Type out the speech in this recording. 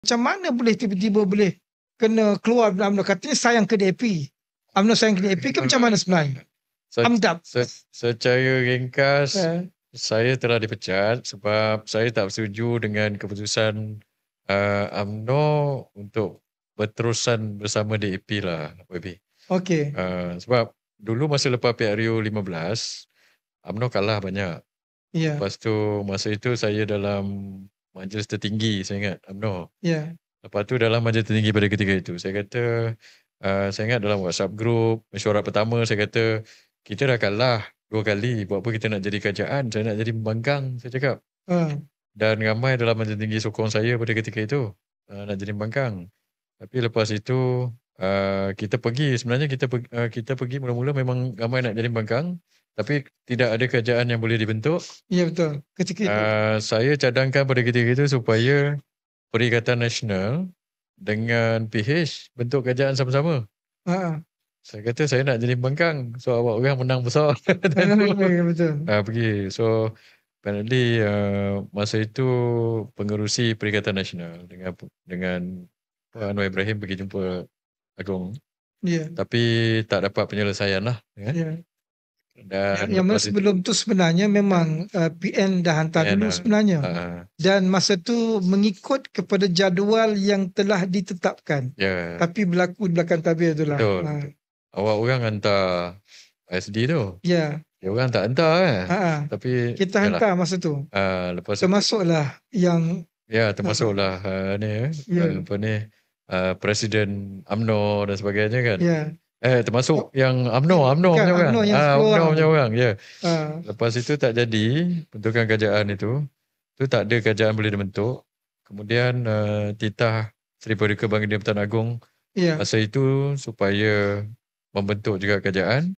Macam mana boleh tiba-tiba boleh kena keluar dalam UMNO? Katanya sayang ke DAP. UMNO sayang ke DAP ke macam mana sebenarnya? Amdap. Secara ringkas, Eh, saya telah dipecat sebab saya tak bersetuju dengan keputusan UMNO untuk berterusan bersama DAP lah, YB. Okey. Sebab dulu masa lepas PRU 15, UMNO kalah banyak. Ya. Lepas tu masa itu saya dalam majlis tertinggi, saya ingat UMNO. Ya. Lepas tu dalam majlis tertinggi pada ketika itu, saya kata, saya ingat dalam WhatsApp group, mesyuarat pertama saya kata, kita dah kalah 2 kali, buat apa kita nak jadi kerajaan, saya nak jadi pembangkang, saya cakap. Dan ramai dalam majlis tinggi sokong saya pada ketika itu, nak jadi pembangkang. Tapi lepas itu, kita pergi, sebenarnya kita pergi mula-mula memang ramai nak jadi pembangkang, tapi tidak ada kerajaan yang boleh dibentuk. Ya, betul. Ketika itu. Saya cadangkan pada ketika itu supaya Perikatan Nasional dengan PH bentuk kerajaan sama-sama. Saya kata saya nak jadi pembangkang, so awak orang menang besar. Betul. Pergi. So apparently masa itu pengerusi Perikatan Nasional dengan Anwar Ibrahim pergi jumpa Agong. Tapi tak dapat penyelesaian lah. Dan yang sebelum tu sebenarnya memang PN dah hantar dulu sebenarnya. Dan masa tu mengikut kepada jadual yang telah ditetapkan. Tapi berlaku di belakang tabir tu lah. Betul. Awak orang hantar SD tu. Ya. Dia orang tak hantar kan. Tapi kita hantar masa tu. Lepas termasuklah yang termasuklah apa ni Presiden UMNO dan sebagainya kan. Termasuk yang UMNO punya orang. UMNO punya orang. Lepas itu tak jadi bentukan kerajaan itu. Tu tak ada kerajaan boleh dibentuk. Kemudian titah Seri Paduka Baginda Pertuan Agong masa itu supaya membentuk juga kerajaan.